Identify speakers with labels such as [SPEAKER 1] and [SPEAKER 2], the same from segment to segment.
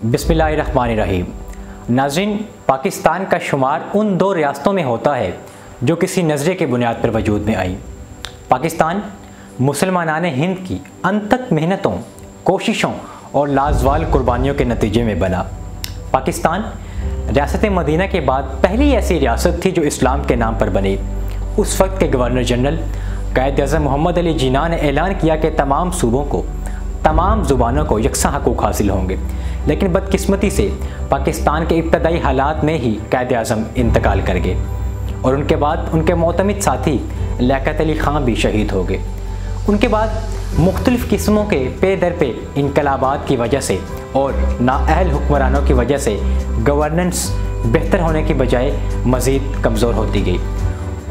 [SPEAKER 1] बिस्मिल्लाहिर्रहमानिर्रहीम। नाज़रीन, पाकिस्तान का शुमार उन दो रियासतों में होता है जो किसी नज़रिए की बुनियाद पर वजूद में आई। पाकिस्तान मुसलमानान हिंद की अनथक मेहनतों, कोशिशों और लाजवाल कुर्बानियों के नतीजे में बना। पाकिस्तान रियासत मदीना के बाद पहली ऐसी रियासत थी जो इस्लाम के नाम पर बनी। उस वक्त के गवर्नर जनरल कायद-ए-आज़म मोहम्मद अली जिन्ना ने ऐलान किया कि तमाम सूबों को, तमाम ज़ुबानों को यकसा हकूक़ हासिल होंगे, लेकिन बदकिस्मती से पाकिस्तान के इब्तदाई हालात में ही कायद-ए-आज़म इंतकाल कर गए और उनके बाद उनके मोतमिद साथी लियाकत अली ख़ान भी शहीद हो गए। उनके बाद मुख्तलिफ़ किस्मों के पे दर पे इनकलाबात की वजह से और नाअहल हुक्मरानों की वजह से गवर्नेंस बेहतर होने की बजाय मज़ीद कमज़ोर होती गई।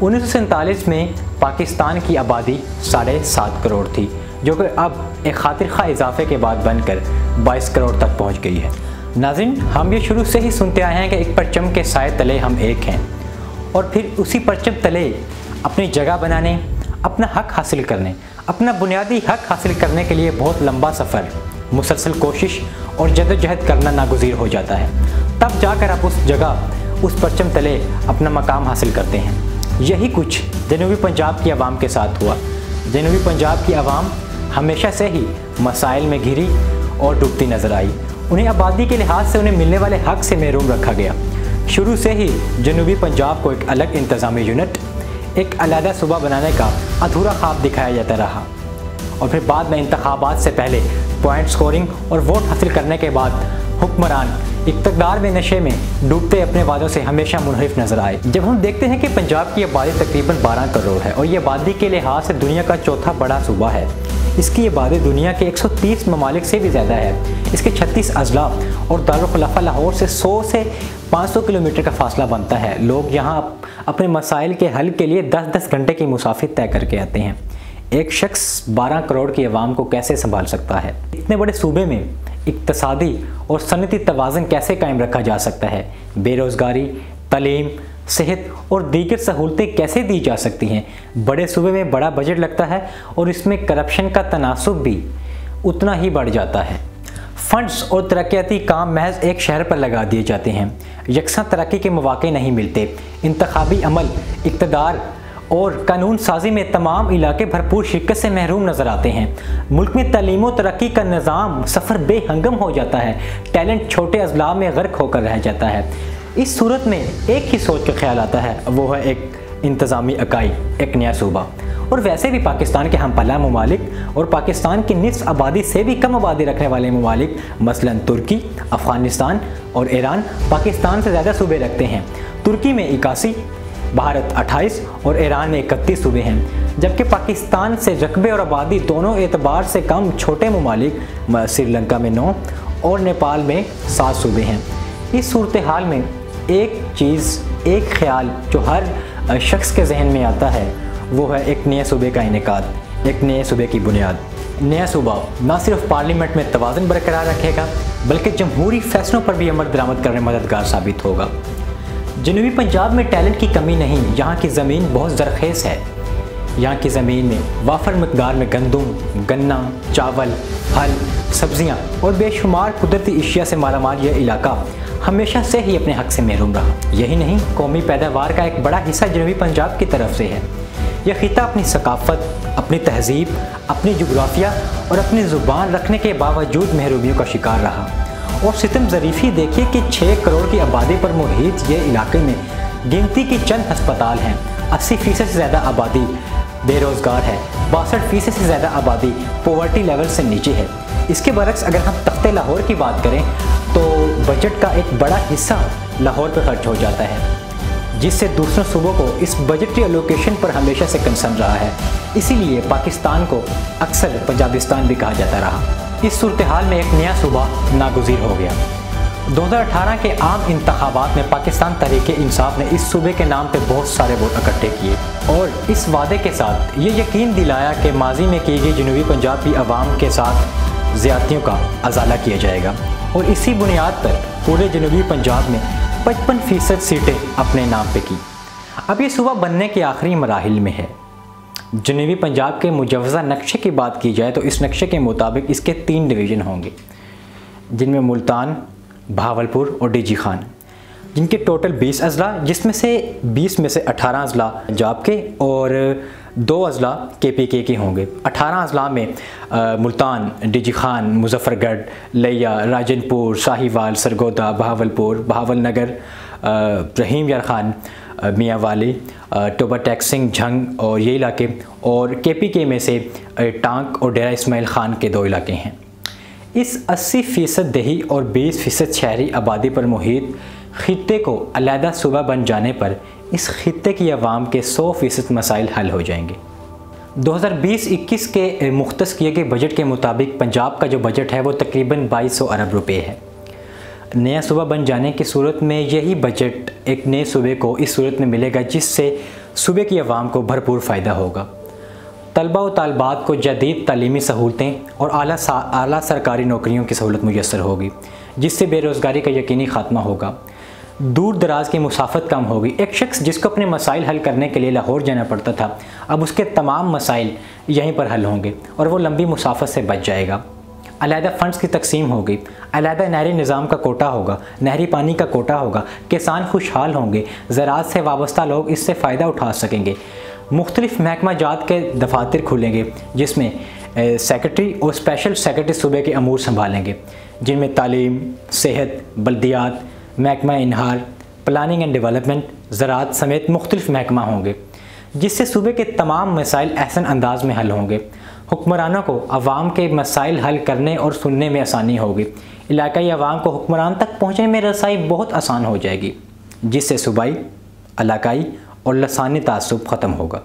[SPEAKER 1] 1947 में पाकिस्तान की आबादी 7.5 करोड़ थी, जो कि अब एक खातिर खा इजाफे के बाद बनकर 22 करोड़ तक पहुंच गई है। नाज़रीन, हम ये शुरू से ही सुनते आए हैं कि एक परचम के साए तले हम एक हैं, और फिर उसी परचम तले अपनी जगह बनाने, अपना हक हासिल करने, अपना बुनियादी हक हासिल करने के लिए बहुत लंबा सफ़र, मुसलसल कोशिश और जद्दोजहद करना नागुज़ीर हो जाता है। तब जाकर आप उस जगह, उस परचम तले अपना मकाम हासिल करते हैं। यही कुछ जनूबी पंजाब की आवाम के साथ हुआ। जनूबी पंजाब की आवाम हमेशा से ही मसाइल में घिरी और डूबती नज़र आई। उन्हें आबादी के लिहाज से उन्हें मिलने वाले हक से महरूम रखा गया। शुरू से ही जनूबी पंजाब को एक अलग इंतज़ामी यूनिट, एक अलहदा सूबा बनाने का अधूरा ख्वाब दिखाया जाता रहा, और फिर बाद में इंतखाबात से पहले पॉइंट स्कोरिंग और वोट हासिल करने के बाद हुक्मरान इक़्तिदार में नशे में डूबते अपने वादों से हमेशा मुनहरिफ नज़र आए। जब हम देखते हैं कि पंजाब की आबादी तकरीबन 12 करोड़ है और ये आबादी के लिहाज से दुनिया का चौथा बड़ा सूबा है, इसकी आबादी दुनिया के 130 ममालिक से भी ज़्यादा है, इसके 36 अजला और दारुल खुलफा लाहौर से 100 से 500 किलोमीटर का फासला बनता है। लोग यहाँ अपने मसाइल के हल के लिए 10-10 घंटे की मुसाफिर तय करके आते हैं। एक शख्स 12 करोड़ की आवाम को कैसे संभाल सकता है? इतने बड़े सूबे में इक्तसादी और सनती तवाज़ुन कैसे कायम रखा जा सकता है? बेरोज़गारी, तालीम, सेहत और दीगर सहूलतें कैसे दी जा सकती हैं? बड़े सूबे में बड़ा बजट लगता है और इसमें करप्शन का तनासुब भी उतना ही बढ़ जाता है। फंड्स और तरक्याती काम महज एक शहर पर लगा दिए जाते हैं। यकसा तरक्की के मौके नहीं मिलते। इंतखाबी अमल, इक़्तिदार और कानून साजी में तमाम इलाके भरपूर शिरकत से महरूम नज़र आते हैं। मुल्क में तालीम और तरक्की का निज़ाम सफ़र बेहंगम हो जाता है। टैलेंट छोटे अजला में गर्क होकर रह जाता है। इस सूरत में एक ही सोच का ख्याल आता है, वो है एक इंतज़ामी इकाई, एक नया सूबा। और वैसे भी पाकिस्तान के हमपला ममालिक और पाकिस्तान की निस्फ आबादी से भी कम आबादी रखने वाले ममालिक मसलन तुर्की, अफ़गानिस्तान और ईरान पाकिस्तान से ज़्यादा सूबे रखते हैं। तुर्की में 81, भारत 28 और ईरान में 31 सूबे हैं, जबकि पाकिस्तान से रकबे और आबादी दोनों एतबार से कम छोटे ममालिक श्रीलंका में 9 और नेपाल में 7 सूबे हैं। इस सूरत हाल में एक चीज़, एक ख्याल जो हर शख्स के जहन में आता है, वो है एक नए सूबे का इनेकाद, एक नए सूबे की बुनियाद। नया सूबा न सिर्फ पार्लियामेंट में तवाज़ुन बरकरार रखेगा, बल्कि जमहूरी फैसलों पर भी अमल दरामद करने में मददगार साबित होगा। जनूबी पंजाब में टैलेंट की कमी नहीं, यहाँ की ज़मीन बहुत ज़रख़ेज़ है। यहाँ की ज़मीन में वाफर मकदार में गंदम, गन्ना, चावल, फल, सब्ज़ियाँ और बेशुमार कुदरती अशिया से मालामाल यह इलाका हमेशा से ही अपने हक से महरूम रहा। यही नहीं, कौमी पैदावार का एक बड़ा हिस्सा जनूबी पंजाब की तरफ से है। यह खिता अपनी सकाफ़त, अपनी तहज़ीब, अपनी जोग्राफिया और अपनी ज़ुबान रखने के बावजूद महरूमियों का शिकार रहा। और सितम ज़रीफ़ी देखिए कि 6 करोड़ की आबादी पर मुहित ये इलाके में गिनती की चंद हस्पताल हैं। 80% से ज़्यादा आबादी बेरोज़गार है। 62% से ज़्यादा आबादी पॉवर्टी लेवल से नीचे है। इसके बरक्स अगर हम तख्ते लाहौर की बात करें तो बजट का एक बड़ा हिस्सा लाहौर पर खर्च हो जाता है, जिससे दूसरों सूबों को इस बजटरी एलोकेशन पर हमेशा से कंसर्न रहा है। इसीलिए पाकिस्तान को अक्सर पंजाबिस्तान भी कहा जाता रहा। इस सूरत हाल में एक नया सूबा नागुज़ीर हो गया। 2018 के आम इंतखाबात में पाकिस्तान तहरीक-ए-इंसाफ ने इस सूबे के नाम पे बहुत सारे वोट इकट्ठे किए और इस वादे के साथ ये यकीन दिलाया कि माजी में की गई जनूबी पंजाब की आवाम के साथ ज़्यादतियों का अजाला किया जाएगा, और इसी बुनियाद पर पूरे जनूबी पंजाब में 55% सीटें अपने नाम पे की। अब ये सूबा बनने के आखिरी मराहिल में है। जनूबी पंजाब के मुजव्वज़ा नक्शे की बात की जाए तो इस नक्शे के मुताबिक इसके 3 डिवीज़न होंगे, जिनमें मुल्तान, بہاولپور اور ڈی جی خان، جن کے ٹوٹل 20 اضلاع، جس میں سے 20 میں سے 18 اضلاع پنجاب کے اور 2 اضلاع کے پی کے ہوں گے۔ 18 اضلاع میں ملتان، ڈی جی خان، مظفر گڑھ، لیا، راجن پور، ساہیوال، سرگودا، بہاولپور، بہاول نگر، رحیم یار خان، میاں والی، ٹوبا ٹیک سنگھ، جھنگ اور یہ علاقے، اور کے پی کے میں سے ٹانک اور ڈیرہ اسماعیل خان کے 2 علاقے ہیں۔ اس 80% دیہی اور 20% شہری آبادی پر محیط خطے کو علیحدہ صوبہ بن جانے پر اس خطے کی عوام کے 100% مسائل حل ہو جائیں گے۔ 2020-21 کے مختص کیے گئے بجٹ کے مطابق پنجاب کا جو بجٹ ہے وہ تقریباً 2200 ارب روپے ہے۔ نیا صوبہ بن جانے کی صورت میں یہی بجٹ ایک نئے صوبے کو اس صورت میں ملے گا جس سے صوبے کی عوام کو بھرپور فائدہ ہوگا۔ طلبہ و طالبات کو جدید تعلیمی سہولتیں اور اعلیٰ سرکاری نوکریوں کی سہولت میسر ہوگی، جس سے بے روزگاری کا یقینی خاتمہ ہوگا۔ دور دراز کی مسافت کم ہوگی۔ ایک شخص جس کو اپنے مسائل حل کرنے کے لیے لاہور جانا پڑتا تھا، اب اس کے تمام مسائل یہیں پر حل ہوں گے اور وہ لمبی مسافت سے بچ جائے گا۔ علیحدہ فنڈز کی تقسیم ہوگی، علیحدہ نہری نظام کا کوٹا ہوگا، نہری پانی کا کوٹا ہوگا، کسان خوشحال ہوں گے، زراعت سے وابستہ لوگ اس سے فائدہ اٹھا سکیں گے۔ مختلف محکمہ جات کے دفاتر کھلیں گے جس میں سیکرٹری اور اسپیشل سیکرٹری صوبے کے امور سنبھالیں گے، جن میں تعلیم، صحت، بلدیات، محکمہ انہار، پلاننگ اینڈ ڈیولپمنٹ، زراعت سمیت مختلف محکمہ ہوں گے، جس سے صوبے کے تمام مسائل احسن انداز میں حل ہوں گے۔ حکمرانوں کو عوام کے مسائل حل کرنے اور سننے میں آسانی ہوگی۔ علاقائی عوام کو حکمران تک پہنچنے میں رسائی بہت آسان ہو جائے گی، جس سے صوبائی، علاقائی اور لسانی تعصب ختم ہوگا۔